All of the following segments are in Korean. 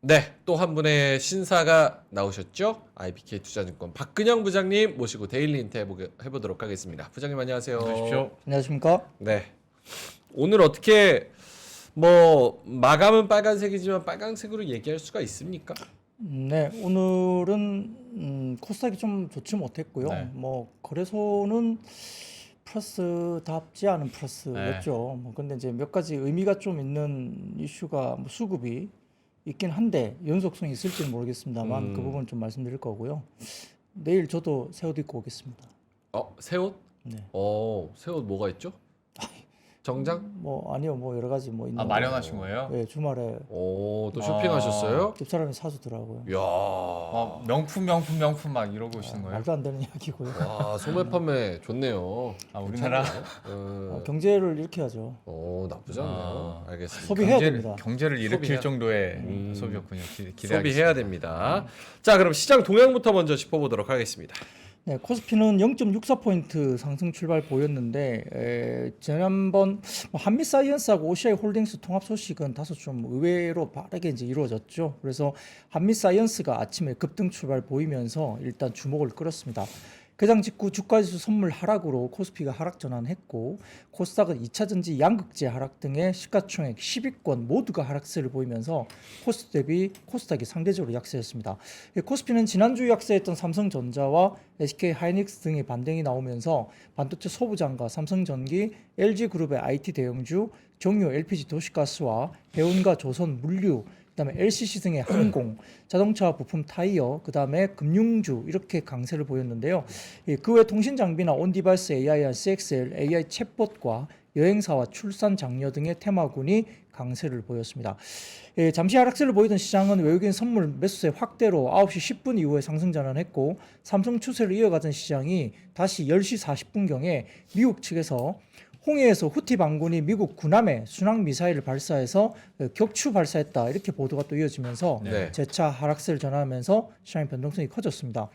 네, 또 한 분의 신사가 나오셨죠? IBK 투자증권 박근영 부장님 모시고 데일리 인터 해보도록 하겠습니다. 부장님 안녕하세요. 안녕하십시오. 안녕하십니까? 네, 오늘 어떻게 뭐 마감은 빨간색이지만 빨간색으로 얘기할 수가 있습니까? 네, 오늘은 코스닥이 좀 좋지 못했고요. 네. 뭐 거래소는 플러스답지 않은 플러스였죠. 뭐 근데 이제 몇 가지 의미가 좀 있는 이슈가 뭐 수급이 있긴 한데 연속성이 있을지는 모르겠습니다만 그 부분 좀 말씀드릴 거고요. 내일 저도 새 옷 입고 오겠습니다. 새 옷? 네. 새 옷 뭐가 있죠? 정장? 뭐 아니요, 뭐 여러 가지 뭐 있는. 마련하신 거예요? 네, 주말에 또 쇼핑하셨어요? 집사람이 사주더라고요. 이야, 명품 막 이러고 오시는 거예요? 말도 안 되는 이야기고요. 와, 소매 판매 좋네요. 우리나라 경제를 이렇게 하죠. 나쁘지 않네요. 알겠습니다. 소비해야 됩니다. 경제를 일으킬 소비해야- 정도의 소비였군요. 기대하겠습니다. 소비해야 됩니다. 자, 그럼 시장 동향부터 먼저 짚어보도록 하겠습니다. 네, 코스피는 0.64포인트 상승 출발 보였는데 지난번 뭐 한미사이언스하고 오시아이 홀딩스 통합 소식은 다소 좀 의외로 빠르게 이제 이루어졌죠. 그래서 한미사이언스가 아침에 급등 출발 보이면서 일단 주목을 끌었습니다. 개장 직후 주가지수 선물 하락으로 코스피가 하락 전환했고 코스닥은 2차전지 양극재 하락 등의 시가총액 10위권 모두가 하락세를 보이면서 코스피 대비 코스닥이 상대적으로 약세였습니다. 코스피는 지난주 약세했던 삼성전자와 SK하이닉스 등의 반등이 나오면서 반도체 소부장과 삼성전기, LG그룹의 IT 대형주, 정유 LPG 도시가스와 해운과 조선 물류, 그다음에 LCC 등의 항공, 자동차 부품 타이어, 그다음에 금융주 이렇게 강세를 보였는데요. 그 외 통신 장비나 온디바이스 AI, CXL, AI 챗봇과 여행사와 출산 장려 등의 테마군이 강세를 보였습니다. 잠시 하락세를 보이던 시장은 외국인 선물 매수세 확대로 9시 10분 이후에 상승 전환했고 삼성 추세를 이어가던 시장이 다시 10시 40분경에 미국 측에서 홍해에서 후티 반군이 미국 구남에 순항 미사일을 발사해서 격추 발사했다 이렇게 보도가 또 이어지면서 네. 재차 하락세를 전환하면서 시장의 변동성이 커졌습니다.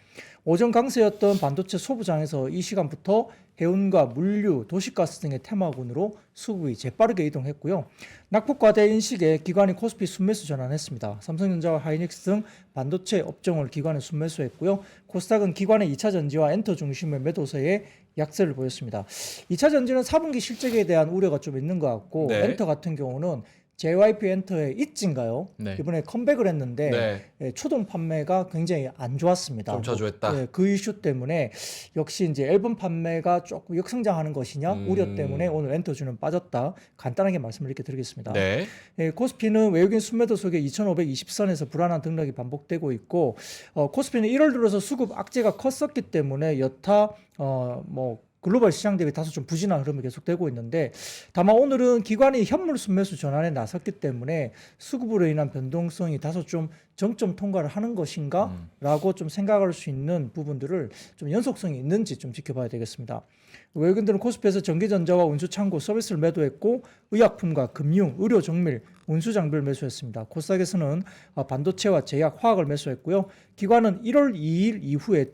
오전 강세였던 반도체 소부장에서 이 시간부터 해운과 물류, 도시가스 등의 테마군으로 수급이 재빠르게 이동했고요. 낙폭과대 인식에 기관이 코스피 순매수 전환했습니다. 삼성전자와 하이닉스 등 반도체 업종을 기관에 순매수했고요. 코스닥은 기관의 2차 전지와 엔터 중심의 매도세에 약세를 보였습니다. 2차 전지는 4분기 실적에 대한 우려가 좀 있는 것 같고 네. 엔터 같은 경우는 JYP 엔터의 있진가요? 네. 이번에 컴백을 했는데 네. 초동 판매가 굉장히 안 좋았습니다. 좀 저조했다. 그 이슈 때문에 역시 이제 앨범 판매가 조금 역성장하는 것이냐 우려 때문에 오늘 엔터주는 빠졌다. 간단하게 말씀을 이렇게 드리겠습니다. 네. 코스피는 외국인 순매도 속에 2,520선에서 불안한 등락이 반복되고 있고 코스피는 1월 들어서 수급 악재가 컸었기 때문에 여타 뭐 글로벌 시장 대비 다소 좀 부진한 흐름이 계속되고 있는데 다만 오늘은 기관이 현물 순매수 전환에 나섰기 때문에 수급으로 인한 변동성이 다소 좀 정점 통과를 하는 것인가 라고 좀 생각할 수 있는 부분들을 좀 연속성이 있는지 좀 지켜봐야 되겠습니다. 외국인들은 코스피에서 전기전자와 운수창고 서비스를 매도했고 의약품과 금융, 의료 정밀, 운수 장비를 매수했습니다. 코스닥에서는 반도체와 제약, 화학을 매수했고요. 기관은 1월 2일 이후에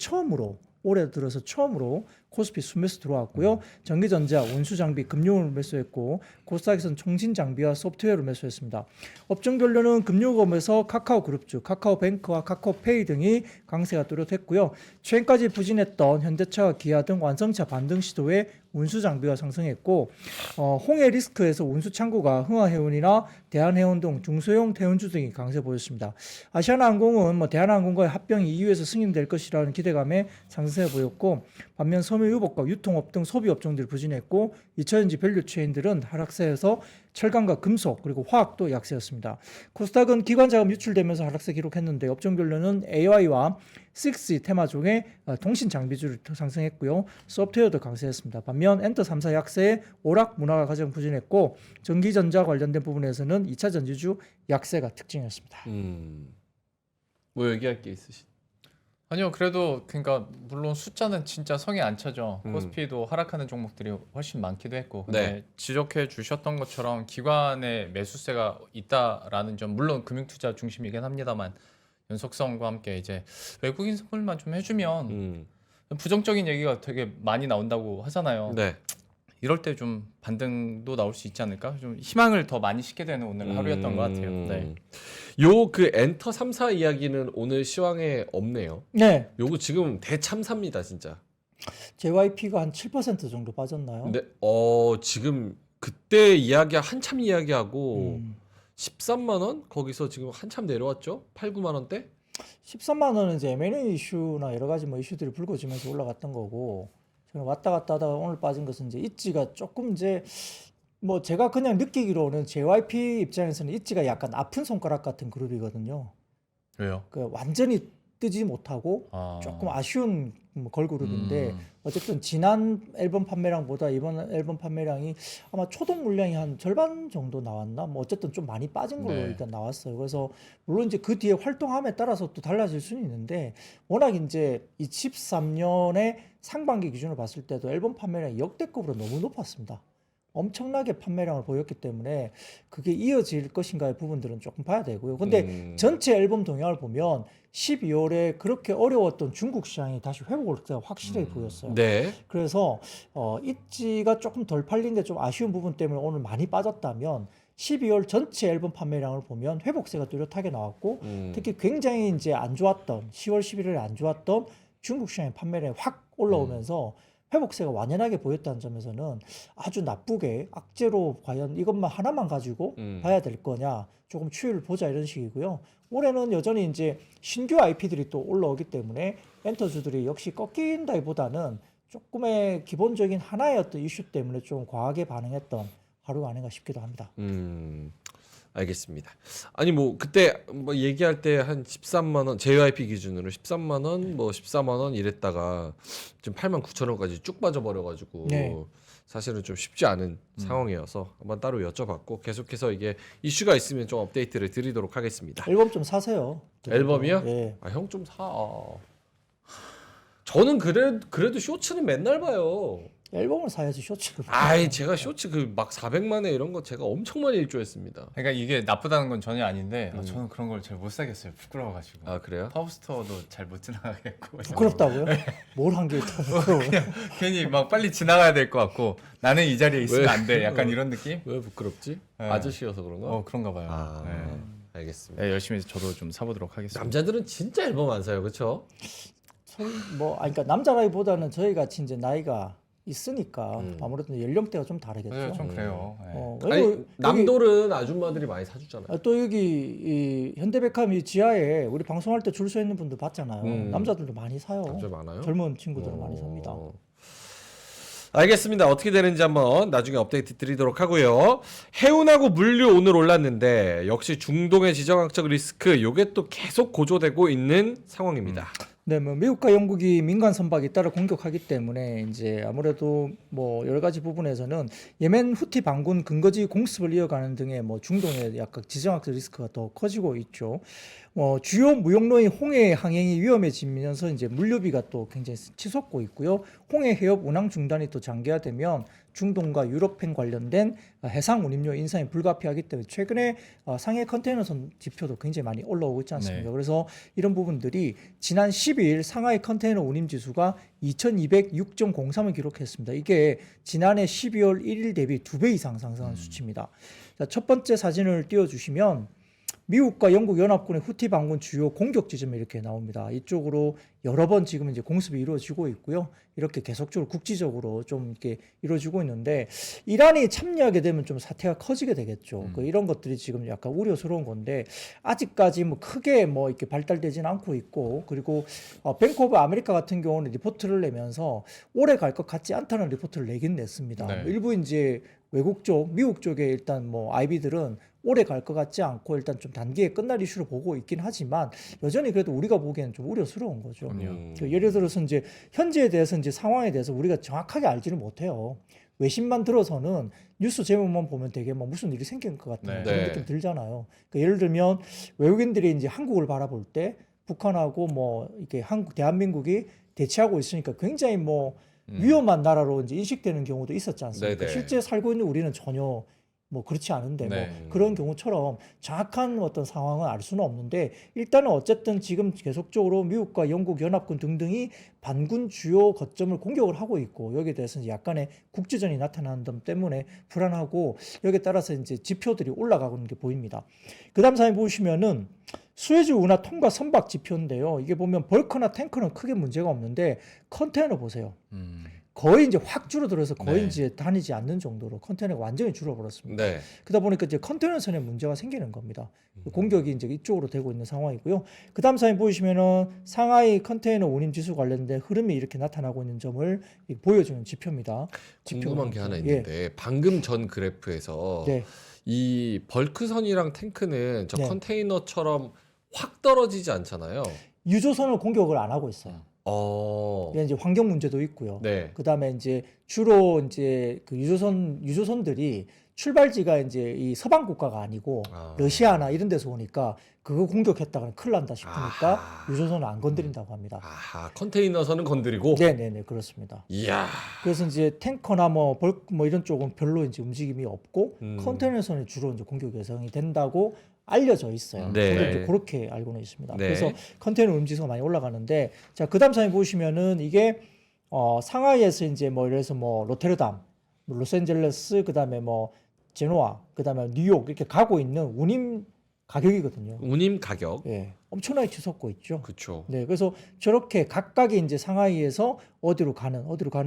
올해 들어서 처음으로 코스피 순매수 들어왔고요. 전기전자, 운수장비, 금융을 매수했고 코스닥에서는 통신장비와 소프트웨어를 매수했습니다. 업종별로는 금융업에서 카카오그룹주, 카카오뱅크와 카카오페이 등이 강세가 뚜렷했고요. 최근까지 부진했던 현대차와 기아 등 완성차 반등 시도에 운수장비가 상승했고 홍해리스크에서 운수창고가 흥하해운이나 대한해운 등 중소형 해운주 등이 강세 보였습니다. 아시아나항공은 대한항공과의 합병이 2위에서 승인될 것이라는 기대감에 상승세 보였고 반면 섬유유복과 유통업 등 소비업종들이 부진했고 2차전지 밸류체인들은 하락세에서 철강과 금속 그리고 화학도 약세였습니다. 코스닥은 기관자금 유출되면서 하락세 기록했는데 업종별로는 AI와 6 테마 중에 통신 장비주를 상승했고요. 소프트웨어도 강세했습니다. 반면 엔터 3사 약세에 오락 문화가 가장 부진했고 전기전자 관련된 부분에서는 2차 전지주 약세가 특징이었습니다. 뭐 얘기할 게 있으신? 아니요, 그래도 그러니까 물론 숫자는 진짜 성에 안 차죠. 코스피도 하락하는 종목들이 훨씬 많기도 했고, 근데 네. 지적해 주셨던 것처럼 기관의 매수세가 있다라는 점, 물론 금융투자 중심이긴 합니다만 연속성과 함께 이제 외국인 선물만 좀 해주면 부정적인 얘기가 되게 많이 나온다고 하잖아요. 네. 이럴 때 좀 반등도 나올 수 있지 않을까? 좀 희망을 더 많이 싣게 되는 오늘 하루였던 것 같아요. 네. 요 그 엔터 3사 이야기는 오늘 시황에 없네요. 네, 요거 지금 대참사입니다, 진짜. JYP가 한 7% 정도 빠졌나요? 근데 지금 그때 한참 이야기하고 13만 원 거기서 지금 한참 내려왔죠? 8, 9만 원대? 13만 원은 이제 M&A 이슈나 여러 가지 뭐 이슈들이 불거지면서 올라갔던 거고, 지금 왔다 갔다 하다가 오늘 빠진 것은 이제 있지가 조금 이제 뭐 제가 그냥 느끼기로는 JYP 입장에서는 있지가 약간 아픈 손가락 같은 그룹이거든요. 왜요? 그 완전히 뜨지 못하고 아. 조금 아쉬운 뭐 걸그룹인데 어쨌든 지난 앨범 판매량보다 이번 앨범 판매량이 아마 초동 물량이 한 절반 정도 나왔나? 뭐 어쨌든 좀 많이 빠진 걸로 네. 일단 나왔어요. 그래서 물론 이제 그 뒤에 활동함에 따라서 또 달라질 수는 있는데 워낙 이제 23년에 상반기 기준으로 봤을 때도 앨범 판매량이 역대급으로 너무 높았습니다. 엄청나게 판매량을 보였기 때문에 그게 이어질 것인가의 부분들은 조금 봐야 되고요. 근데 전체 앨범 동향을 보면 12월에 그렇게 어려웠던 중국 시장이 다시 회복을 확실하게 보였어요. 네. 그래서 있지가 조금 덜 팔린 게 좀 아쉬운 부분 때문에 오늘 많이 빠졌다면 12월 전체 앨범 판매량을 보면 회복세가 뚜렷하게 나왔고 특히 굉장히 이제 안 좋았던 10월 11일에 안 좋았던 중국 시장의 판매량이 확 올라오면서 회복세가 완연하게 보였다는 점에서는 아주 나쁘게 악재로 과연 이것만 하나만 가지고 봐야 될 거냐 조금 추이를 보자 이런 식이고요. 올해는 여전히 이제 신규 IP들이 또 올라오기 때문에 엔터주들이 역시 꺾인다기보다는 조금의 기본적인 하나의 어떤 이슈 때문에 좀 과하게 반응했던 하루가 아닌가 싶기도 합니다. 알겠습니다. 아니 뭐 그때 뭐 얘기할 때 한 13만 원 JYP 기준으로 13만 원, 뭐 14만 원 이랬다가 지금 8만 9천 원까지 쭉 빠져버려 가지고 네. 사실은 좀 쉽지 않은 상황이어서 한번 따로 여쭤봤고 계속해서 이게 이슈가 있으면 좀 업데이트를 드리도록 하겠습니다. 앨범 좀 사세요. 앨범이요? 예. 아, 형 좀 사. 저는 그래도 쇼츠는 맨날 봐요. 앨범을 사야지 쇼츠를. 아이 제가 쇼츠 그 막 400만 회 이런 거 제가 엄청 많이 일조했습니다. 그러니까 이게 나쁘다는 건 전혀 아닌데 저는 그런 걸 잘 못 사겠어요. 부끄러워가지고. 아 그래요? 파워스토어도 잘 못 지나가겠고. 부끄럽다고요? 뭘 한 게 부끄러워요? 그냥 괜히 막 빨리 지나가야 될 것 같고 나는 이 자리에 있으면 왜? 안 돼. 약간 이런 느낌? 왜 부끄럽지? 네. 아저씨여서 그런가? 그런가 봐요. 아 네. 알겠습니다. 네, 열심히 저도 좀 사보도록 하겠습니다. 남자들은 진짜 앨범 안 사요, 그렇죠? 그러니까 남자라기보다는 저희 같이 이제 나이가 있으니까 아무래도 연령대가 좀 다르겠죠. 네, 좀 그래요. 네. 아니 여기 남돌은 아줌마들이 많이 사주잖아요. 또 여기 이 현대백화점 이 지하에 우리 방송할 때 줄 서 있는 분들 봤잖아요. 남자들도 많이 사요. 남자 많아요? 젊은 친구들은 많이 삽니다. 알겠습니다. 어떻게 되는지 한번 나중에 업데이트 드리도록 하고요. 해운하고 물류 오늘 올랐는데 역시 중동의 지정학적 리스크 요게 또 계속 고조되고 있는 상황입니다. 네, 뭐 미국과 영국이 민간 선박이 따라 공격하기 때문에 이제 아무래도 뭐 여러 가지 부분에서는 예멘 후티 반군 근거지 공습을 이어가는 등의 뭐 중동의 약간 지정학적 리스크가 더 커지고 있죠. 주요 무역로인 홍해 항행이 위험해지면서 이제 물류비가 또 굉장히 치솟고 있고요. 홍해 해협 운항 중단이 또 장기화되면 중동과 유럽행 관련된 해상 운임료 인상이 불가피하기 때문에 최근에 상해 컨테이너선 지표도 굉장히 많이 올라오고 있지 않습니까? 네. 그래서 이런 부분들이 지난 12일 상하이 컨테이너 운임 지수가 2206.03을 기록했습니다. 이게 지난해 12월 1일 대비 2배 이상 상승한 수치입니다. 자, 첫 번째 사진을 띄워주시면 미국과 영국 연합군의 후티 반군 주요 공격 지점이 이렇게 나옵니다. 이쪽으로 여러 번 지금 이제 공습이 이루어지고 있고요. 이렇게 계속적으로 국지적으로 좀 이렇게 이루어지고 있는데 이란이 참여하게 되면 좀 사태가 커지게 되겠죠. 이런 것들이 지금 약간 우려스러운 건데 아직까지 뭐 크게 뭐 이렇게 발달되지는 않고 있고 그리고 뱅크 오브 아메리카 같은 경우는 리포트를 내면서 오래 갈 것 같지 않다는 리포트를 내긴 냈습니다. 네. 일부 이제 외국 쪽, 미국 쪽에 일단 뭐 IB들은 오래 갈 것 같지 않고 일단 좀 단기에 끝날 이슈로 보고 있긴 하지만 여전히 그래도 우리가 보기에는 좀 우려스러운 거죠. 예를 들어서 이제 현재에 대해서 이제 상황에 대해서 우리가 정확하게 알지를 못해요. 외신만 들어서는 뉴스 제목만 보면 되게 뭐 무슨 일이 생긴 것 같은 네. 그런 네. 느낌 들잖아요. 그러니까 예를 들면 외국인들이 이제 한국을 바라볼 때 북한하고 뭐 이렇게 대한민국이 대치하고 있으니까 굉장히 뭐 위험한 나라로 이제 인식되는 경우도 있었지 않습니까? 네네. 실제 살고 있는 우리는 전혀 뭐 그렇지 않은데 네. 뭐 그런 경우처럼 정확한 어떤 상황은 알 수는 없는데 일단은 어쨌든 지금 계속적으로 미국과 영국 연합군 등등이 반군 주요 거점을 공격을 하고 있고 여기에 대해서는 약간의 국지전이 나타나는 점 때문에 불안하고 여기에 따라서 이제 지표들이 올라가고 있는 게 보입니다. 그다음 사진 보시면은 수에즈 운하 통과 선박 지표인데요. 이게 보면 벌크나 탱크는 크게 문제가 없는데 컨테이너 보세요. 거의 이제 확 줄어들어서 거의 네. 이제 다니지 않는 정도로 컨테이너가 완전히 줄어버렸습니다. 네. 그러다 보니까 이제 컨테이너선에 문제가 생기는 겁니다. 공격이 이제 이쪽으로 되고 있는 상황이고요. 그 다음 사진 보시면은 상하이 컨테이너 운임 지수 관련된 흐름이 이렇게 나타나고 있는 점을 보여주는 지표입니다. 궁금한 게 하나 예. 있는데 방금 전 그래프에서 네. 이 벌크선이랑 탱크는 저 네. 컨테이너처럼 확 떨어지지 않잖아요. 유조선을 공격을 안 하고 있어요. 어. 이제 환경 문제도 있고요. 네. 그다음에 이제 주로 이제 그 유조선들이 출발지가 이제 이 서방 국가가 아니고 아. 러시아나 이런 데서 오니까 그거 공격했다가 큰일 난다 싶으니까 아하. 유조선을 안 건드린다고 합니다. 아하, 컨테이너선은 건드리고. 네네네 그렇습니다. 이야. 그래서 이제 탱커나 뭐 이런 쪽은 별로 이제 움직임이 없고 음. 컨테이너선이 주로 이제 공격 예상이 된다고 알려져 있어요. 네. 저도 이제 그렇게 알고는 있습니다. 네. 그래서 컨테이너 움직임이 많이 올라가는데 자 그다음 사진 보시면은 이게 상하이에서 이제 뭐 이래서 뭐 로테르담, 뭐 로스앤젤레스 그다음에 뭐 제노아, 그다음에 뉴욕 이렇게 가고 있는 운임 가격이거든요. 운임 가격. 예, 엄청나게 치솟고 있죠. 그렇죠. 네, 그래서 저렇게 각각이 이제 상하이에서 어디로 가는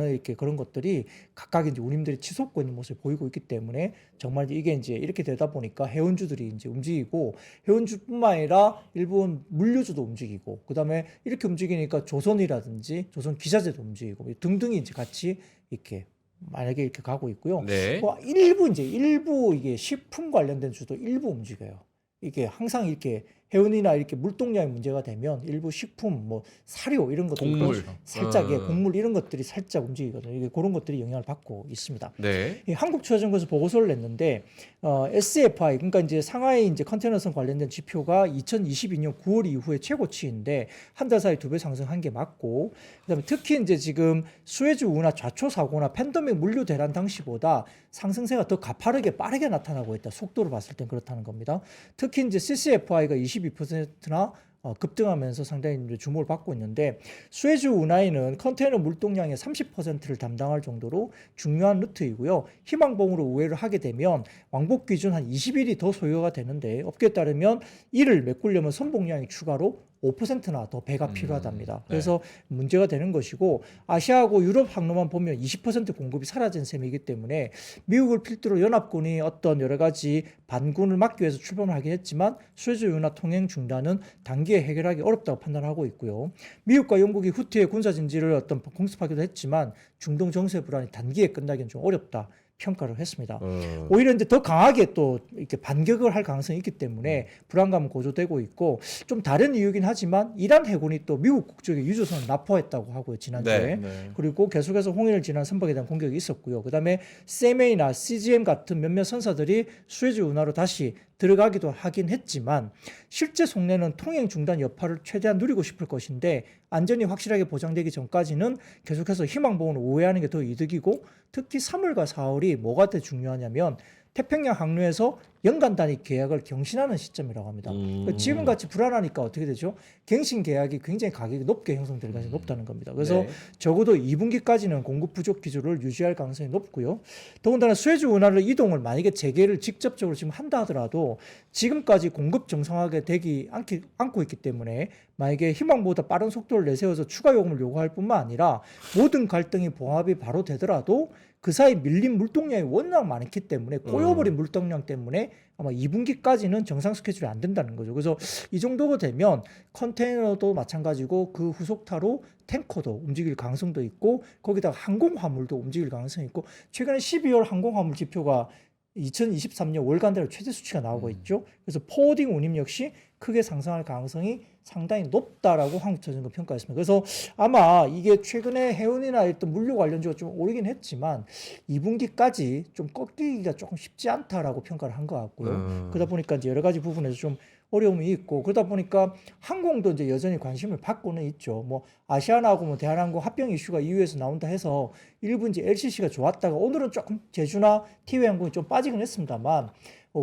이렇게 그런 것들이 각각 이제 운임들이 치솟고 있는 모습을 보이고 있기 때문에 정말 이게 이제 이렇게 되다 보니까 해운주들이 이제 움직이고 해운주뿐만 아니라 일본 물류주도 움직이고 그다음에 이렇게 움직이니까 조선이라든지 조선 기자재도 움직이고 등등이 이제 같이 이렇게 만약에 이렇게 가고 있고요. 네. 뭐 일부 이게 식품 관련된 주도 일부 움직여요. 이게 항상 이렇게 해운이나 이렇게 물동량이 문제가 되면 일부 식품, 뭐 사료 이런 것들이 곡물. 살짝 곡물 이런 것들이 살짝 움직이거든요. 이게 그런 것들이 영향을 받고 있습니다. 네. 이 한국투자증권에서 보고서를 냈는데 SFI 그러니까 이제 상하이 이제 컨테이너선 관련된 지표가 2022년 9월 이후에 최고치인데 한 달 사이 2배 상승한 게 맞고 그다음에 특히 이제 지금 수에즈 운하 좌초 사고나 팬데믹 물류 대란 당시보다 상승세가 더 가파르게 빠르게 나타나고 있다. 속도로 봤을 땐 그렇다는 겁니다. 특히 이제 CCFI가 22%나 급등하면서 상당히 이제 주목을 받고 있는데 수에즈 운하에는 컨테이너 물동량의 30%를 담당할 정도로 중요한 루트이고요. 희망봉으로 우회를 하게 되면 왕복 기준 한 20일이 더 소요가 되는데 업계에 따르면 이를 메꾸려면 선봉량이 추가로 5%나 더 배가 필요하답니다. 그래서 문제가 되는 것이고 아시아하고 유럽 항로만 보면 20% 공급이 사라진 셈이기 때문에 미국을 필두로 연합군이 어떤 여러 가지 반군을 막기 위해서 출범을 하긴 했지만 수에즈 운하 통행 중단은 단기에 해결하기 어렵다고 판단하고 있고요. 미국과 영국이 후티의 군사 진지를 어떤 공습하기도 했지만 중동 정세 불안이 단기에 끝나기는 좀 어렵다. 평가를 했습니다. 오히려 이제 더 강하게 또 이렇게 반격을 할 가능성이 있기 때문에 불안감은 고조되고 있고 좀 다른 이유긴 하지만 이란 해군이 또 미국 국적의 유조선을 납포했다고 하고요 지난주에 네. 그리고 계속해서 홍해를 지난 선박에 대한 공격이 있었고요. 그다음에 CMA나 CGM 같은 몇몇 선사들이 수에즈 운하로 다시 들어가기도 하긴 했지만 실제 속내는 통행 중단 여파를 최대한 누리고 싶을 것인데 안전이 확실하게 보장되기 전까지는 계속해서 희망봉으로 우회하는 게 더 이득이고 특히 3월과 4월이 뭐가 더 중요하냐면 태평양 항로에서 연간 단위 계약을 경신하는 시점이라고 합니다. 지금같이 불안하니까 어떻게 되죠? 갱신 계약이 굉장히 가격이 높게 형성될 가능성이 높다는 겁니다. 그래서 네. 적어도 2분기까지는 공급 부족 기조를 유지할 가능성이 높고요. 더군다나 수에즈 운하를 이동을 만약에 재개를 직접적으로 지금 한다 하더라도 지금까지 공급 정상화가 되지 않고 있기 때문에 만약에 희망보다 빠른 속도를 내세워서 추가 요금을 요구할 뿐만 아니라 모든 갈등이 봉합이 바로 되더라도 그 사이 밀린 물동량이 워낙 많기 때문에 꼬여버린 물동량 때문에 아마 2분기까지는 정상 스케줄이 안 된다는 거죠. 그래서 이 정도가 되면 컨테이너도 마찬가지고 그 후속타로 탱커도 움직일 가능성도 있고 거기다가 항공화물도 움직일 가능성이 있고 최근에 12월 항공화물 지표가 2023년 월간대로 최대 수치가 나오고 있죠. 그래서 포워딩 운임 역시 크게 상승할 가능성이 상당히 높다라고 한국자전거 평가했습니다. 그래서 아마 이게 최근에 해운이나 일단 물류 관련주가 좀 오르긴 했지만 2분기까지 좀 꺾이기가 조금 쉽지 않다라고 평가를 한 것 같고요. 그러다 보니까 이제 여러 가지 부분에서 좀 어려움이 있고 그러다 보니까 항공도 이제 여전히 관심을 받고는 있죠. 뭐 아시아나하고 뭐 대한항공 합병 이슈가 EU에서 나온다 해서 일부 이제 LCC가 좋았다가 오늘은 조금 제주나 티웨이항공이 좀 빠지긴 했습니다만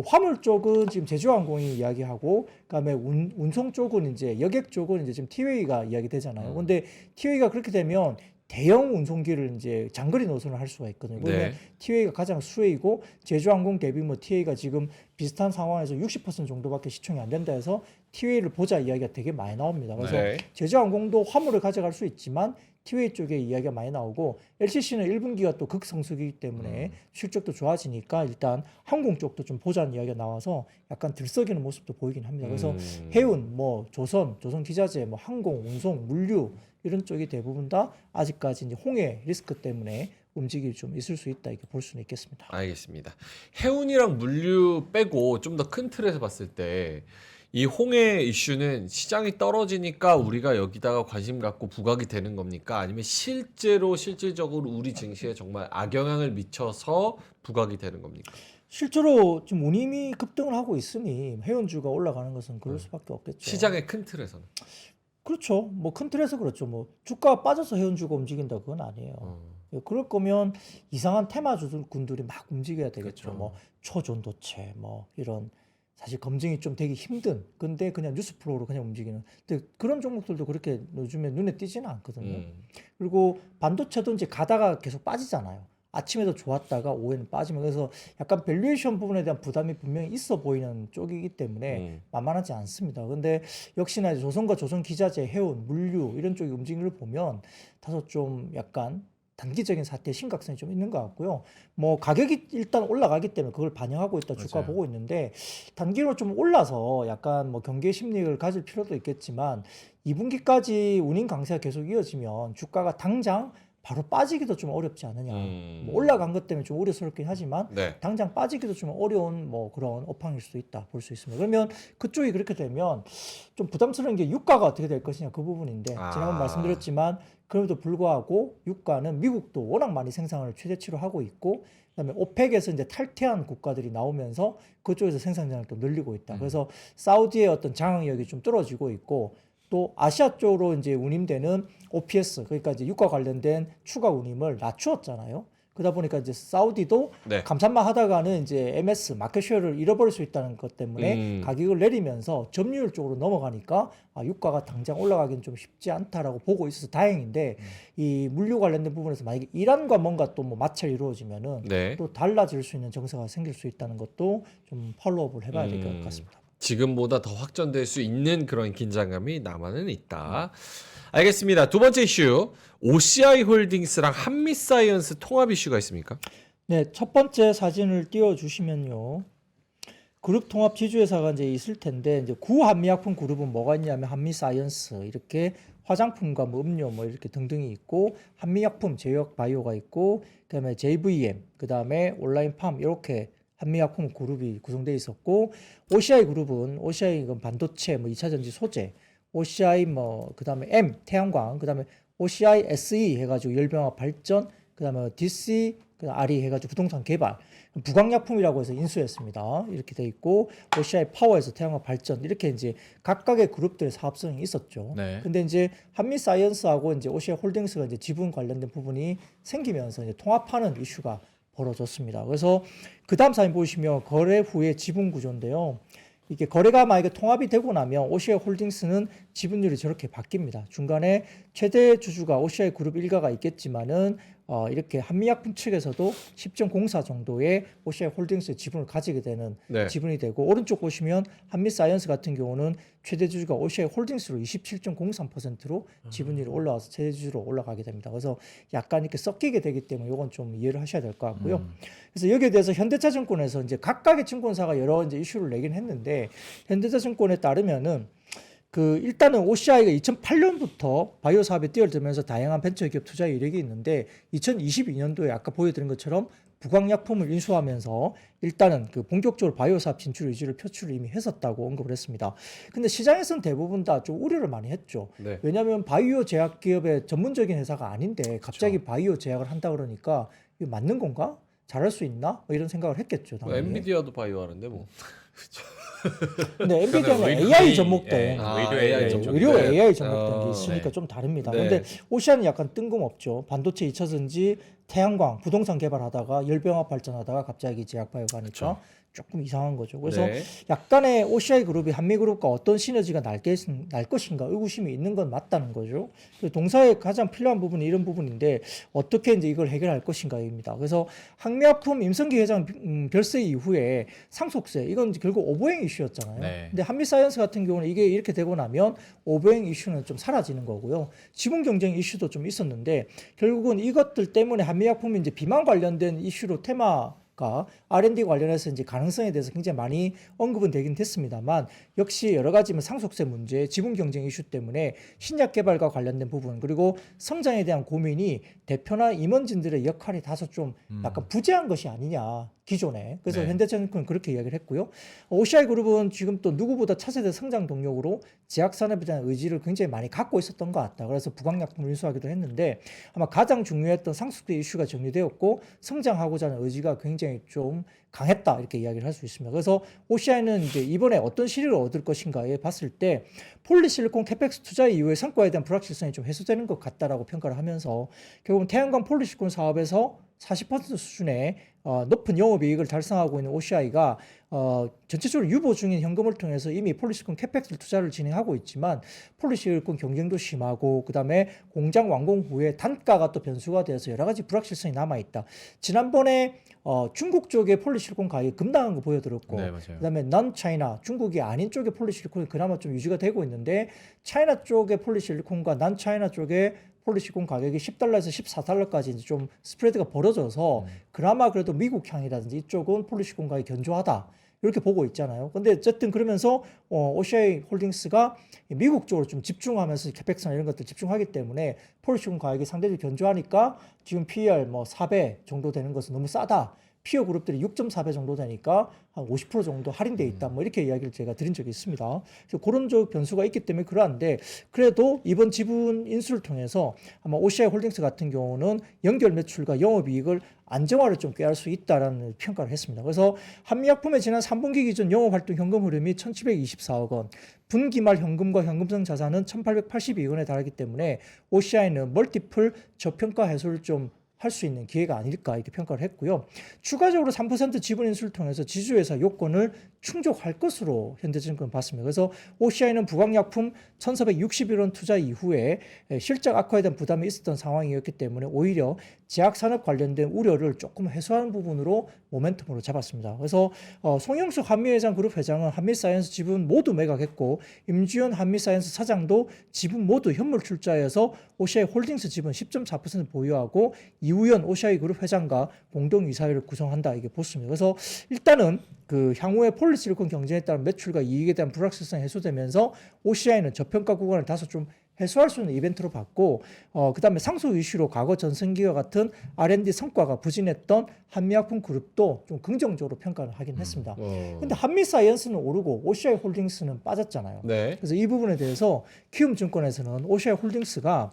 화물 쪽은 지금 제주항공이 이야기하고 그다음에 운송 쪽은 이제 여객 쪽은 이제 지금 티웨이가 이야기되잖아요. 근데 티웨이가 그렇게 되면 대형 운송기를 이제 장거리 노선을 할 수가 있거든요. 그러면 네. 티웨이가 가장 수혜이고 제주항공 대비 뭐 티웨이가 지금 비슷한 상황에서 60% 정도밖에 시총이 안 된다 해서 티웨이를 보자 이야기가 되게 많이 나옵니다. 그래서 네. 제주항공도 화물을 가져갈 수 있지만 티웨이 쪽에 이야기가 많이 나오고 LCC는 1분기가 또 극성수기이기 때문에 실적도 좋아지니까 일단 항공 쪽도 좀 보자는 이야기가 나와서 약간 들썩이는 모습도 보이긴 합니다. 그래서 해운, 뭐 조선 기자재, 뭐 항공, 운송, 물류 이런 쪽이 대부분 다 아직까지 이제 홍해 리스크 때문에 움직임이 좀 있을 수 있다 이렇게 볼 수는 있겠습니다. 알겠습니다. 해운이랑 물류 빼고 좀 더 큰 틀에서 봤을 때 이 홍해 이슈는 시장이 떨어지니까 우리가 여기다가 관심 갖고 부각이 되는 겁니까? 아니면 실질적으로 우리 증시에 정말 악영향을 미쳐서 부각이 되는 겁니까? 실제로 지금 운임이 급등을 하고 있으니 해운주가 올라가는 것은 그럴 수밖에 없겠죠. 시장의 큰 틀에서는. 그렇죠. 뭐 큰 틀에서 그렇죠. 뭐 주가가 빠져서 해운주가 움직인다 그건 아니에요. 그럴 거면 이상한 테마주군들이 막 움직여야 되겠죠. 그렇죠. 뭐 초전도체 뭐 이런 사실 검증이 좀 되기 힘든 근데 그냥 뉴스 프로로 그냥 움직이는 근데 그런 종목들도 그렇게 요즘에 눈에 띄지는 않거든요. 그리고 반도체도 이제 가다가 계속 빠지잖아요. 아침에도 좋았다가 오후에는 빠지면 그래서 약간 밸류에이션 부분에 대한 부담이 분명히 있어 보이는 쪽이기 때문에 만만하지 않습니다. 근데 역시나 이제 조선과 조선 기자재, 해운, 물류 이런 쪽의 움직임을 보면 다소 좀 약간 단기적인 사태의 심각성이 좀 있는 것 같고요. 뭐 가격이 일단 올라가기 때문에 그걸 반영하고 있다 주가 맞아요. 보고 있는데 단기로 좀 올라서 약간 뭐 경계 심리를 가질 필요도 있겠지만 2분기까지 운임 강세가 계속 이어지면 주가가 당장 바로 빠지기도 좀 어렵지 않느냐. 뭐 올라간 것 때문에 좀 우려스럽긴 하지만 네. 당장 빠지기도 좀 어려운 뭐 그런 업황일 수도 있다 볼 수 있습니다. 그러면 그쪽이 그렇게 되면 좀 부담스러운 게 유가가 어떻게 될 것이냐 그 부분인데 지난번 말씀드렸지만 그럼에도 불구하고 유가는 미국도 워낙 많이 생산을 최대치로 하고 있고 그다음에 오펙에서 이제 탈퇴한 국가들이 나오면서 그쪽에서 생산량을 또 늘리고 있다. 그래서 사우디의 어떤 장악력이 좀 떨어지고 있고 또 아시아 쪽으로 이제 운임되는 OPS 그러니까 이제 유가 관련된 추가 운임을 낮추었잖아요. 그러다 보니까 이제 사우디도 네. 감산만 하다가는 이제 MS 마켓쉐어를 잃어버릴 수 있다는 것 때문에 가격을 내리면서 점유율 쪽으로 넘어가니까 유가가 당장 올라가기는 좀 쉽지 않다라고 보고 있어서 다행인데 이 물류 관련된 부분에서 만약에 이란과 뭔가 또 뭐 마찰이 이루어지면은 네. 또 달라질 수 있는 정세가 생길 수 있다는 것도 좀 팔로우업을 해봐야 될 것 같습니다. 지금보다 더 확전될 수 있는 그런 긴장감이 남아는 있다. 알겠습니다. 두 번째 이슈. OCI 홀딩스랑 한미사이언스 통합 이슈가 있습니까? 네, 첫 번째 사진을 띄워주시면요. 그룹 통합 지주회사가 이제 있을 텐데, 이제 구한미약품 그룹은 뭐가 있냐면 한미사이언스, 이렇게 화장품과 뭐 음료 뭐 이렇게 등등이 있고, 한미약품, 제약바이오가 있고, 그다음에 JVM, 그다음에 온라인팜 이렇게 한미약품 그룹이 구성되어 있었고, OCI 그룹은 OCI 이건 반도체, 뭐 2차 전지 소재, OCI 뭐 그다음에 M 태양광, 그다음에 OCI SE 해가지고 열병합 발전, 그다음에 DC, RE 해가지고 부동산 개발, 부강약품이라고 해서 인수했습니다. 이렇게 돼 있고 OCI 파워에서 태양광 발전 이렇게 이제 각각의 그룹들의 사업성이 있었죠. 네. 근데 이제 한미사이언스하고 이제 OCI 홀딩스가 이제 지분 관련된 부분이 생기면서 이제 통합하는 이슈가 벌어졌습니다. 그래서 그 다음 사진 보시면 거래 후의 지분 구조인데요. 이게 거래가 만약에 통합이 되고 나면 OCI 홀딩스는 지분율이 저렇게 바뀝니다. 중간에 최대 주주가 OCI 그룹 일가가 있겠지만은 이렇게 한미약품 측에서도 10.04 정도의 OCI 홀딩스의 지분을 가지게 되는 네. 지분이 되고 오른쪽 보시면 한미사이언스 같은 경우는 최대 주주가 OCI 홀딩스로 27.03%로 지분율이 올라와서 최대 주주로 올라가게 됩니다. 그래서 약간 이렇게 섞이게 되기 때문에 이건 좀 이해를 하셔야 될 것 같고요. 그래서 여기에 대해서 현대차증권에서 이제 각각의 증권사가 여러 이제 이슈를 내긴 했는데 현대차증권에 따르면은 일단은 OCI가 2008년부터 바이오 사업에 뛰어들면서 다양한 벤처기업 투자 이력이 있는데 2022년도에 아까 보여드린 것처럼 부강약품을 인수하면서 일단은 그 본격적으로 바이오 사업 진출 의지를 표출을 이미 했었다고 언급을 했습니다. 근데 시장에서는 대부분 다 좀 우려를 많이 했죠. 네. 왜냐하면 바이오 제약 기업의 전문적인 회사가 아닌데 갑자기 바이오 제약을 한다 그러니까 이거 맞는 건가? 잘할 수 있나? 뭐 이런 생각을 했겠죠. 뭐 당연히. 엔비디아도 바이오 하는데 뭐. 근데 엔비디아는 그러면 AI 의료 전목된 의료 AI AI 전목. 의료 네. AI 전목된 게 어, 있으니까 네. 좀 다릅니다. 네. 근데 오시안은 약간 뜬금없죠. 반도체 2차전지, 태양광, 부동산 개발하다가 열병합 발전하다가 갑자기 제약바이오 가니까 조금 이상한 거죠. 그래서 네. 약간의 OCI 그룹이 한미그룹과 어떤 시너지가 날 것인가 의구심이 있는 건 맞다는 거죠. 그래서 동사에 가장 필요한 부분이 이런 부분인데 어떻게 이제 이걸 해결할 것인가입니다. 그래서 한미약품 임성기 회장 별세 이후에 상속세 이건 결국 오보행 이슈였잖아요. 네. 근데 한미사이언스 같은 경우는 이게 이렇게 되고 나면 오보행 이슈는 좀 사라지는 거고요. 지분 경쟁 이슈도 좀 있었는데 결국은 이것들 때문에 한미약품이 이제 비만 관련된 이슈로 테마가 R&D 관련해서 이제 가능성에 대해서 굉장히 많이 언급은 되긴 됐습니다만 역시 여러 가지 상속세 문제, 지분 경쟁 이슈 때문에 신약 개발과 관련된 부분 그리고 성장에 대한 고민이 대표나 임원진들의 역할이 다소 좀 약간 부재한 것이 아니냐 기존에 그래서 네. 현대차증권은 그렇게 이야기를 했고요. OCI 그룹은 지금 또 누구보다 차세대 성장 동력으로 제약 산업에 대한 의지를 굉장히 많이 갖고 있었던 것 같다. 그래서 부강약품을 인수하기도 했는데 아마 가장 중요했던 상속세 이슈가 정리되었고 성장하고자 하는 의지가 굉장히 좀 강했다 이렇게 이야기를 할 수 있습니다. 그래서 OCI는 이제 이번에 어떤 실익을 얻을 것인가에 봤을 때 폴리실리콘 캐펙스 투자 이후의 성과에 대한 불확실성이 좀 해소되는 것 같다라고 평가를 하면서 결국은 태양광 폴리실리콘 사업에서 40% 수준의 높은 영업이익을 달성하고 있는 OCI가 전체적으로 유보 중인 현금을 통해서 이미 폴리실리콘 캐펙스 투자를 진행하고 있지만 폴리실리콘 경쟁도 심하고 그다음에 공장 완공 후에 단가가 또 변수가 되어서 여러 가지 불확실성이 남아 있다. 지난번에 중국 쪽에 폴리실리콘 가격이 급락한 거 보여드렸고 네, 맞아요. 그다음에 넌 차이나 중국이 아닌 쪽의 폴리실리콘이 그나마 좀 유지가 되고 있는데 차이나 쪽의 폴리실리콘과 난 차이나 쪽의 폴리실리콘 가격이 $10에서 $14까지 이제 좀 스프레드가 벌어져서 그나마 그래도 미국 향이라든지 이쪽은 폴리실리콘 가격이 견조하다. 이렇게 보고 있잖아요. 근데 어쨌든 그러면서 OCI 홀딩스가 미국 쪽으로 좀 집중하면서 캐펙스나 이런 것들 집중하기 때문에 폴리실리콘 가격이 상대적으로 견조하니까 지금 PER 뭐 4배 정도 되는 것은 너무 싸다. 피어 그룹들이 6.4배 정도 되니까 한 50% 정도 할인돼 있다. 뭐 이렇게 이야기를 제가 드린 적이 있습니다. 그래서 그런 변수가 있기 때문에 그러한데 그래도 이번 지분 인수를 통해서 아마 OCI 홀딩스 같은 경우는 연결 매출과 영업이익을 안정화를 좀 꾀할 수 있다라는 평가를 했습니다. 그래서 한미약품의 지난 3분기 기준 영업활동 현금 흐름이 1,724억 원, 분기 말 현금과 현금성 자산은 1,882억원에 달하기 때문에 OCI는 멀티플 저평가 해소를 좀 할 수 있는 기회가 아닐까 이렇게 평가를 했고요. 추가적으로 3% 지분 인수를 통해서 지주회사 요건을 충족할 것으로 현대증권 봤습니다. 그래서 OCI는 부강약품 1,461원 투자 이후에 실적 악화에 대한 부담이 있었던 상황이었기 때문에 오히려 제약산업 관련된 우려를 조금 해소하는 부분으로 모멘텀으로 잡았습니다. 그래서 송영숙 한미회장 그룹 회장은 한미사이언스 지분 모두 매각했고 임주현 한미사이언스 사장도 지분 모두 현물 출자해서 OCI 홀딩스 지분 10.4% 보유하고 이우현 OCI 그룹 회장과 공동이사회를 구성한다 이게 보습니다. 그래서 일단은 그 향후에 폴리실리콘 경쟁에 따른 매출과 이익에 대한 불확실성이 해소되면서 OCI는 저평가 구간을 다소 좀 해소할 수 있는 이벤트로 봤고 그다음에 상속 이슈로 과거 전성기와 같은 R&D 성과가 부진했던 한미약품 그룹도 좀 긍정적으로 평가를 하긴 했습니다. 근데 한미사이언스는 오르고 OCI 홀딩스는 빠졌잖아요. 네. 그래서 이 부분에 대해서 키움증권에서는 OCI 홀딩스가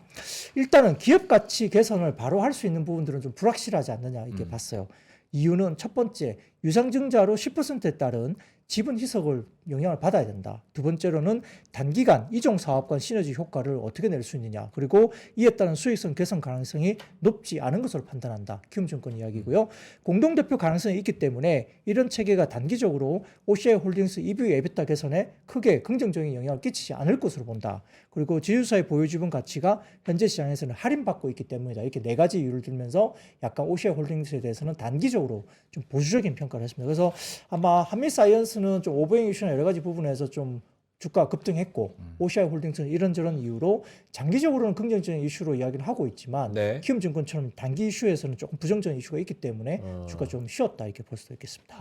일단은 기업 가치 개선을 바로 할 수 있는 부분들은 좀 불확실하지 않느냐 이렇게 봤어요. 이유는 첫 번째 유상증자로 10%에 따른 지분 희석을 영향을 받아야 된다. 두 번째로는 단기간 이종 사업과 시너지 효과를 어떻게 낼 수 있느냐. 그리고 이에 따른 수익성 개선 가능성이 높지 않은 것으로 판단한다. 키움증권 이야기고요. 공동대표 가능성이 있기 때문에 이런 체계가 단기적으로 OCI 홀딩스 EV 에비타 개선에 크게 긍정적인 영향을 끼치지 않을 것으로 본다. 그리고 지주사의 보유 지분 가치가 현재 시장에서는 할인받고 있기 때문이다. 이렇게 네 가지 이유를 들면서 약간 OCI 홀딩스에 대해서는 단기적으로 좀 보수적인 평가를 했습니다. 그래서 아마 한미사이언스는 좀 오버행 이슈나 여러 가지 부분에서 좀 주가 급등했고 OCI 홀딩스는 이런저런 이유로 장기적으로는 긍정적인 이슈로 이야기를 하고 있지만 네. 키움증권처럼 단기 이슈에서는 조금 부정적인 이슈가 있기 때문에 주가 좀 쉬었다 이렇게 볼 수도 있겠습니다.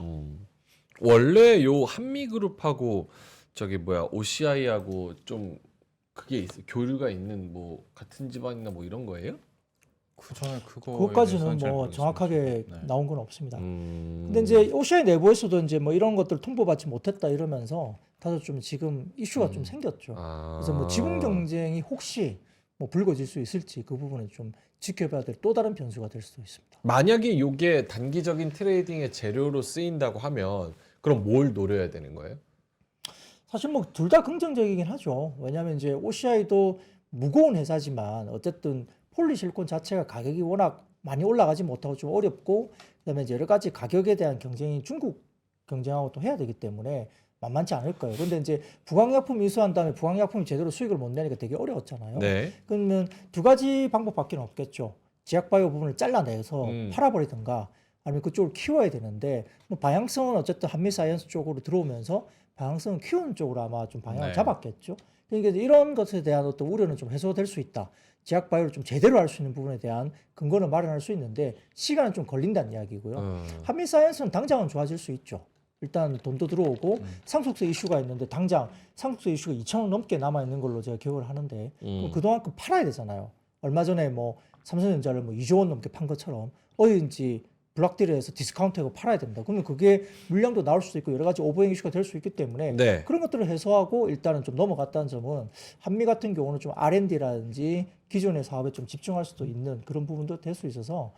원래 요 한미그룹하고 저기 뭐야 OCI하고 좀 그게 있어 교류가 있는 뭐 같은 집안이나 뭐 이런 거예요? 저는 그것까지는 뭐 정확하게 네. 나온 건 없습니다. 음. 근데 이제 OCI 내부에서도 이제 뭐 이런 것들 통보받지 못했다 이러면서 다소 좀 지금 이슈가 좀 생겼죠. 그래서 뭐 지분 경쟁이 혹시 뭐 불거질 수 있을지 그 부분은 좀 지켜봐야 될 또 다른 변수가 될 수도 있습니다. 만약에 이게 단기적인 트레이딩의 재료로 쓰인다고 하면 그럼 뭘 노려야 되는 거예요? 사실 뭐 둘 다 긍정적이긴 하죠. 왜냐하면 이제 OCI도 무거운 회사지만 어쨌든 폴리실콘 자체가 가격이 워낙 많이 올라가지 못하고 좀 어렵고 그다음에 이제 여러 가지 가격에 대한 경쟁이 중국 경쟁하고 또 해야 되기 때문에 만만치 않을 거예요. 근데 이제 부강약품 인수한 다음에 부강약품이 제대로 수익을 못 내니까 되게 어려웠잖아요. 네. 그러면 두 가지 방법밖에 없겠죠. 제약바이오 부분을 잘라내서 음. 팔아버리든가 아니면 그쪽을 키워야 되는데 뭐 방향성은 어쨌든 한미사이언스 쪽으로 들어오면서 방향성은 키우는 쪽으로 아마 좀 방향을 네. 잡았겠죠. 그러니까 이런 것에 대한 어떤 우려는 좀 해소될 수 있다. 제약바이오를 좀 제대로 할 수 있는 부분에 대한 근거는 마련할 수 있는데 시간은 좀 걸린다는 이야기고요. 한미사이언스는 당장은 좋아질 수 있죠. 일단 돈도 들어오고 상속세 이슈가 있는데 당장 상속세 이슈가 2천억 넘게 남아 있는 걸로 제가 기억을 하는데 그럼 그동안 그 팔아야 되잖아요. 얼마 전에 뭐 삼성전자를 뭐 2조 원 넘게 판 것처럼 어디든지 블락딜을 해서 디스카운트하고 팔아야 된다. 그러면 그게 물량도 나올 수도 있고 여러 가지 오버행 이슈가 될 수 있기 때문에 네. 그런 것들을 해소하고 일단은 좀 넘어갔다는 점은 한미 같은 경우는 좀 R&D라든지 기존의 사업에 좀 집중할 수도 있는 그런 부분도 될 수 있어서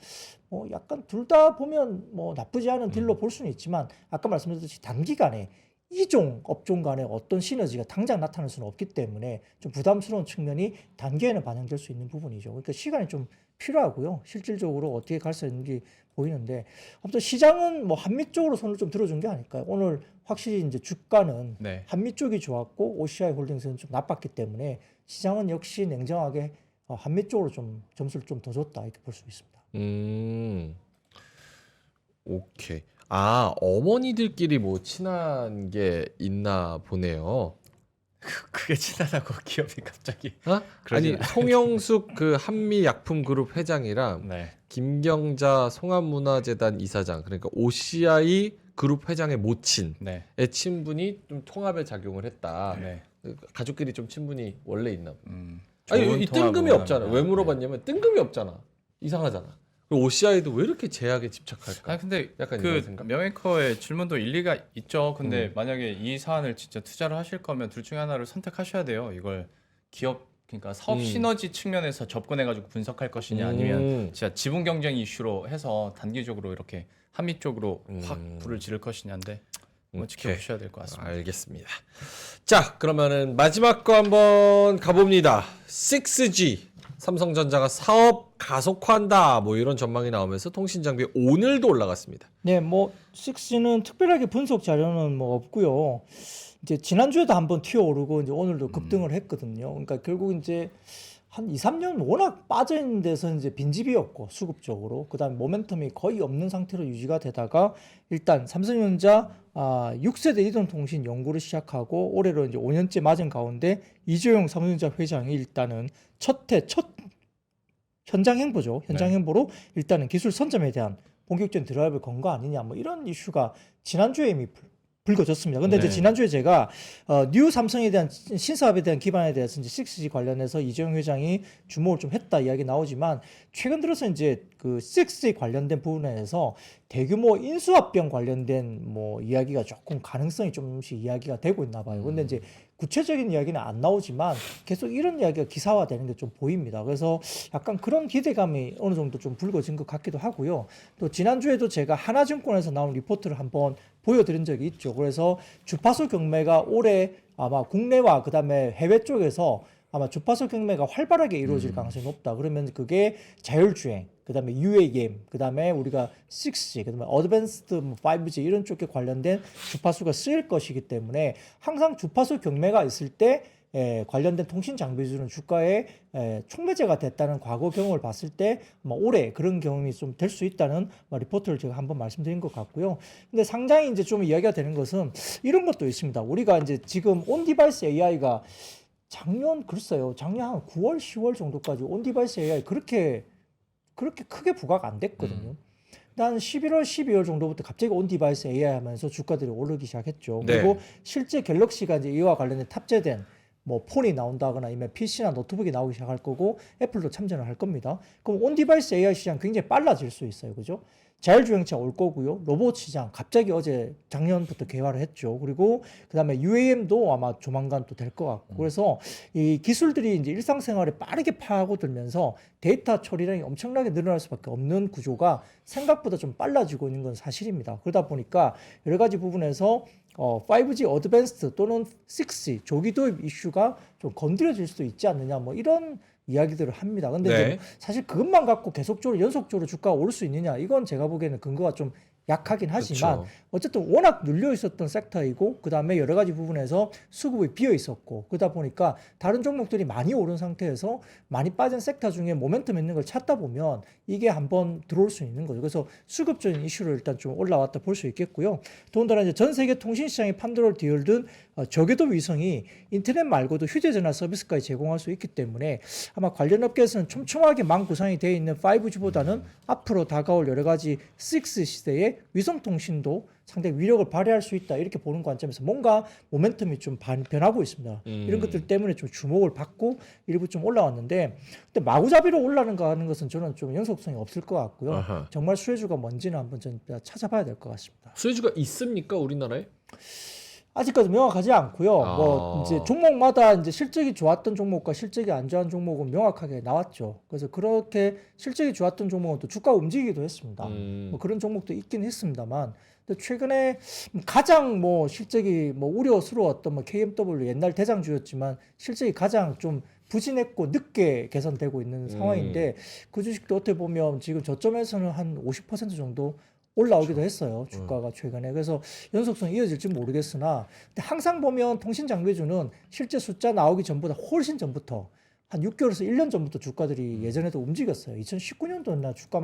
뭐 약간 둘 다 보면 뭐 나쁘지 않은 딜로 볼 수는 있지만 아까 말씀드렸듯이 단기간에 이종 업종 간에 어떤 시너지가 당장 나타날 수는 없기 때문에 좀 부담스러운 측면이 단기에는 반영될 수 있는 부분이죠. 그러니까 시간이 좀 필요하고요. 실질적으로 어떻게 갈 수 있는지 보이는데 아무튼 시장은 뭐 한미 쪽으로 손을 좀 들어준 게 아닐까요? 오늘 확실히 이제 주가는 네. 한미 쪽이 좋았고 OCI 홀딩스는 좀 나빴기 때문에 시장은 역시 냉정하게 한미 쪽으로 좀 점수를 좀 더 줬다 이렇게 볼 수 있습니다. 오케이. 아, 어머니들끼리 뭐 친한 게 있나 보네요. 그게 친하다고 기업이 갑자기. 어? 그러진 아니, 송영숙 그 한미약품그룹 회장이랑 네. 김경자 송암문화재단 이사장, 그러니까 OCI 그룹 회장의 모친의 네. 친분이 좀 통합에 작용을 했다. 네. 가족끼리 좀 친분이 원래 있나 봐. 좋은 아니, 이 뜬금이 통합을 없잖아. 합니다. 왜 물어봤냐면 뜬금이 없잖아. 이상하잖아. OCI도 왜 이렇게 제약에 집착할까? 아니 근데 약간 이런 그 생각? 명예커의 질문도 일리가 있죠. 근데 만약에 이 사안을 진짜 투자를 하실 거면 둘 중에 하나를 선택하셔야 돼요. 이걸 기업 그러니까 사업 시너지 측면에서 접근해가지고 분석할 것이냐 아니면 진짜 지분 경쟁 이슈로 해서 단기적으로 이렇게 한미 쪽으로 확 불을 지를 것이냐인데 뭐 지켜보셔야 될 것 같습니다. 알겠습니다. 자, 그러면은 마지막 거 한번 가봅니다. 6G 삼성전자가 사업 가속화한다 뭐 이런 전망이 나오면서 통신 장비 오늘도 올라갔습니다. 네, 뭐 6G는 특별하게 분석 자료는 뭐 없고요. 이제 지난주에도 한번 튀어오르고 이제 오늘도 급등을 했거든요. 그러니까 결국 이제 한 2, 3년 워낙 빠져 있는 데서 이제 빈집이었고 수급적으로 그다음에 모멘텀이 거의 없는 상태로 유지가 되다가 일단 삼성전자 6세대 이동통신 연구를 시작하고 올해로 이제 5년째 맞은 가운데 이재용 삼성전자 회장이 일단은 첫 현장 행보죠. 현장 행보로 일단은 기술 선점에 대한 본격적인 드라이브를 건 거 아니냐 뭐 이런 이슈가 지난주에 이미 불거졌습니다. 근데 이제 지난주에 제가 뉴 삼성에 대한 신사업에 대한 기반에 대해서 이제 6G 관련해서 이재용 회장이 주목을 좀 했다 이야기 나오지만 최근 들어서 이제 그 6G 관련된 부분에서 대규모 인수합병 관련된 뭐 이야기가 조금 가능성이 좀씩 이야기가 되고 있나 봐요. 근데 이제 구체적인 이야기는 안 나오지만 계속 이런 이야기가 기사화되는 게 좀 보입니다. 그래서 약간 그런 기대감이 어느 정도 좀 불거진 것 같기도 하고요. 또 지난주에도 제가 하나증권에서 나온 리포트를 한번 보여드린 적이 있죠. 그래서 주파수 경매가 올해 아마 국내와 그다음에 해외 쪽에서 아마 주파수 경매가 활발하게 이루어질 가능성이 높다. 그러면 그게 자율주행, 그다음에 UAM, 그다음에 우리가 6G, 그다음에 어드밴스드 5G 이런 쪽에 관련된 주파수가 쓰일 것이기 때문에 항상 주파수 경매가 있을 때 관련된 통신 장비주는 주가에 촉매제가 됐다는 과거 경험을 봤을 때 올해 그런 경험이 좀 될 수 있다는 리포트를 제가 한번 말씀드린 것 같고요. 근데 상당히 이제 좀 이야기가 되는 것은 이런 것도 있습니다. 우리가 이제 지금 온디바이스 AI가 작년 한 9월, 10월 정도까지 온디바이스 AI 그렇게 크게 부각이 안 됐거든요. 한 11월, 12월 정도부터 갑자기 온디바이스 AI 하면서 주가들이 오르기 시작했죠. 네. 그리고 실제 갤럭시가 이제 이와 관련된 탑재된 뭐 폰이 나온다거나 아니면 PC나 노트북이 나오기 시작할 거고 애플도 참전을 할 겁니다. 그럼 온디바이스 AI 시장 굉장히 빨라질 수 있어요. 그죠? 자율주행차 올 거고요. 로봇 시장 갑자기 어제 작년부터 개화를 했죠. 그리고 그다음에 UAM도 아마 조만간 또 될 것 같고. 그래서 이 기술들이 이제 일상생활에 빠르게 파고들면서 데이터 처리량이 엄청나게 늘어날 수밖에 없는 구조가 생각보다 좀 빨라지고 있는 건 사실입니다. 그러다 보니까 여러 가지 부분에서 5G 어드밴스드 또는 6G 조기 도입 이슈가 좀 건드려질 수도 있지 않느냐 뭐 이런 이야기들을 합니다. 근데 네. 이제 사실 그것만 갖고 계속적으로 연속적으로 주가가 오를 수 있느냐 이건 제가 보기에는 근거가 좀 약하긴 하지만 그쵸. 어쨌든 워낙 눌려 있었던 섹터이고 그 다음에 여러 가지 부분에서 수급이 비어 있었고 그러다 보니까 다른 종목들이 많이 오른 상태에서 많이 빠진 섹터 중에 모멘텀 있는 걸 찾다 보면 이게 한번 들어올 수 있는 거죠. 그래서 수급적인 이슈를 일단 좀 올라왔다 볼 수 있겠고요. 더군다나 이제 전 세계 통신 시장의 판도를 뒤흔든 저궤도 위성이 인터넷 말고도 휴대전화 서비스까지 제공할 수 있기 때문에 아마 관련 업계에서는 촘촘하게만 구성이 되어 있는 5G보다는 앞으로 다가올 여러 가지 6 시대의 위성통신도 상당히 위력을 발휘할 수 있다 이렇게 보는 관점에서 뭔가 모멘텀이 좀 변하고 있습니다. 이런 것들 때문에 좀 주목을 받고 일부 좀 올라왔는데 근데 마구잡이로 올라가는 하는 것은 저는 좀 연속성이 없을 것 같고요. 아하. 정말 수혜주가 뭔지는 한번 좀 찾아봐야 될 것 같습니다. 수혜주가 있습니까 우리나라에? 아직까지 명확하지 않고요. 아. 뭐 이제 종목마다 이제 실적이 좋았던 종목과 실적이 안 좋은 종목은 명확하게 나왔죠. 그래서 그렇게 실적이 좋았던 종목은 또 주가 움직이기도 했습니다. 뭐 그런 종목도 있긴 했습니다만, 근데 최근에 가장 뭐 실적이 뭐 우려스러웠던 뭐 KMW 옛날 대장주였지만 실적이 가장 좀 부진했고 늦게 개선되고 있는 상황인데 그 주식도 어떻게 보면 지금 저점에서는 한 50% 정도 올라오기도 했어요. 주가가 최근에. 그래서 연속성이 이어질지 모르겠으나 근데 항상 보면 통신장비주는 실제 숫자 나오기 전보다 훨씬 전부터 한 6개월에서 1년 전부터 주가들이 예전에도 움직였어요. 2019년도나 주가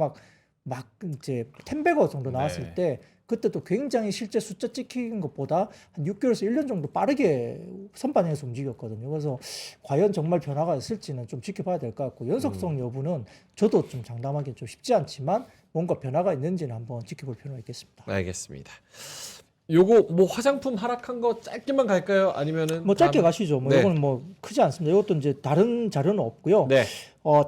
막 이제 10배거 정도 나왔을 네. 때 그때도 굉장히 실제 숫자 찍힌 것보다 한 6개월에서 1년 정도 빠르게 선반영해서 움직였거든요. 그래서 과연 정말 변화가 있을지는 좀 지켜봐야 될 것 같고 연속성 여부는 저도 좀 장담하기 좀 쉽지 않지만 뭔가 변화가 있는지는 한번 지켜볼 필요가 있겠습니다. 알겠습니다. 요거 뭐 화장품 하락한 거 짧게만 갈까요? 아니면은 뭐 짧게 다음- 가시죠. 뭐 네. 이거는 뭐 크지 않습니다. 이것도 이제 다른 자료는 없고요. 네.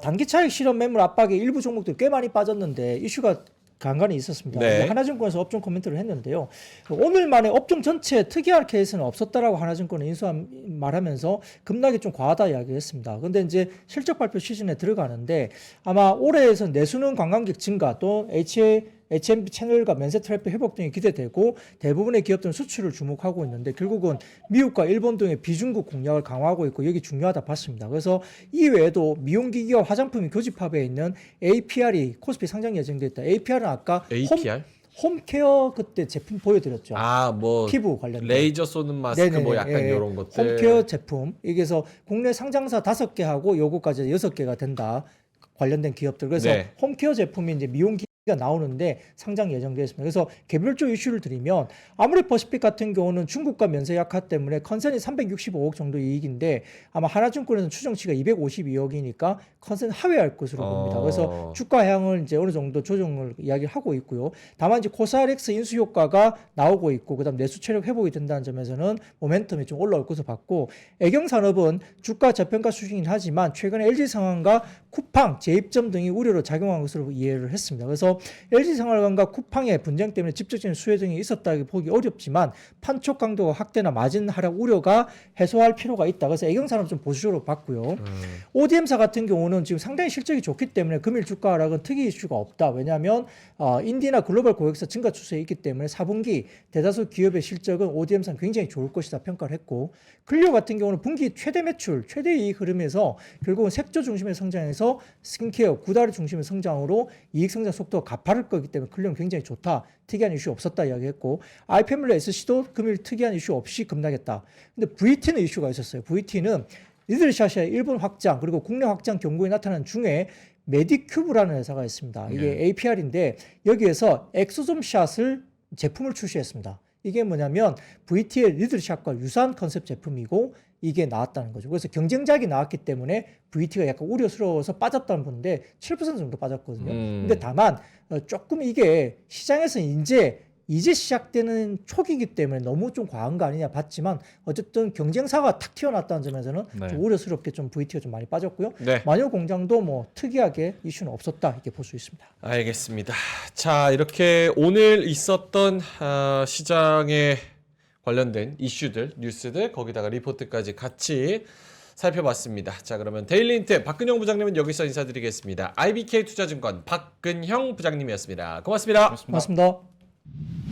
단기 차익 실현 매물 압박에 일부 종목들이 꽤 많이 빠졌는데 이슈가 간간히 있었습니다. 네. 근데 하나증권에서 업종 코멘트를 했는데요. 오늘만에 업종 전체 특이할 케이스는 없었다라고 하나증권은 말하면서 급락이 좀 과하다 이야기했습니다. 근데 이제 실적 발표 시즌에 들어가는데 아마 올해에서 내수는 관광객 증가 또 H&B 채널과 면세 트래픽 회복 등이 기대되고 대부분의 기업들은 수출을 주목하고 있는데 결국은 미국과 일본 등의 비중국 공략을 강화하고 있고 여기 중요하다 봤습니다. 그래서 이외에도 미용기기와 화장품이 교집합에 있는 APR이 코스피 상장 예정돼 있다. APR은 아까 APR? 홈케어 그때 제품 보여드렸죠. 뭐 피부 관련된. 레이저 쏘는 마스크 네네네. 뭐 약간 예, 이런 것들. 홈케어 제품. 이게서 국내 상장사 5개하고 요거까지 6개가 된다. 관련된 기업들. 그래서 네. 홈케어 제품이 이제 미용기기가 나오는데 상장 예정되어 있습니다. 그래서 개별적 이슈를 드리면 아모레퍼시픽 같은 경우는 중국과 면세 약화 때문에 컨센이 365억 정도 이익인데 아마 하나증권에서는 추정치가 252억이니까 컨센 하회할 것으로 봅니다. 그래서 주가 향을 이제 어느 정도 조정을 이야기를 하고 있고요. 다만 이제 코스알엑스 인수 효과가 나오고 있고 그다음 내수 체력 회복이 된다는 점에서는 모멘텀이 좀 올라올 것으로 봤고 애경산업은 주가 저평가 수준이긴 하지만 최근에 LG 상황과 쿠팡 재입점 등이 우려로 작용한 것으로 이해를 했습니다. 그래서 LG생활관과 쿠팡의 분쟁 때문에 직접적인 수혜 등이 있었다고 보기 어렵지만 판촉 강도가 확대나 마진 하락 우려가 해소할 필요가 있다. 그래서 애경산업 좀 보수적으로 봤고요. ODM사 같은 경우는 지금 상당히 실적이 좋기 때문에 금일 주가 하락은 특이 이슈가 없다. 왜냐하면 인디나 글로벌 고객사 증가 추세에 있기 때문에 4분기 대다수 기업의 실적은 ODM사는 굉장히 좋을 것이다 평가를 했고 클리오 같은 경우는 분기 최대 매출, 최대 이익 흐름에서 결국은 색조 중심의 성장에서 스킨케어, 구다리 중심의 성장으로 이익 성장 속도가 가파를 거기 때문에 클리오는 굉장히 좋다. 특이한 이슈 없었다 이야기했고 아이패밀리 SC도 금일 특이한 이슈 없이 급락했다. 근데 VT는 이슈가 있었어요. VT는 리들샷의 일본 확장 그리고 국내 확장 경고에 나타난 중에 메디큐브라는 회사가 있습니다. 이게 APR인데 여기에서 엑소솜샷을 제품을 출시했습니다. 이게 뭐냐면 VT의 리들샷과 유사한 컨셉 제품이고 이게 나왔다는 거죠. 그래서 경쟁작이 나왔기 때문에 VT가 약간 우려스러워서 빠졌다는 건데 7% 정도 빠졌거든요. 근데 다만 조금 이게 시장에서 이제 이제 시작되는 초기이기 때문에 너무 좀 과한 거 아니냐 봤지만 어쨌든 경쟁사가 탁 튀어났다는 점에서는 네. 좀 우려스럽게 좀 VT가 좀 많이 빠졌고요. 네. 마녀 공장도 뭐 특이하게 이슈는 없었다 이렇게 볼 수 있습니다. 알겠습니다. 자, 이렇게 오늘 있었던 시장에 관련된 이슈들, 뉴스들, 거기다가 리포트까지 같이 살펴봤습니다. 자, 그러면 데일리인트 박근형 부장님은 여기서 인사드리겠습니다. IBK 투자증권 박근형 부장님이었습니다. 고맙습니다. 그렇습니다. 고맙습니다.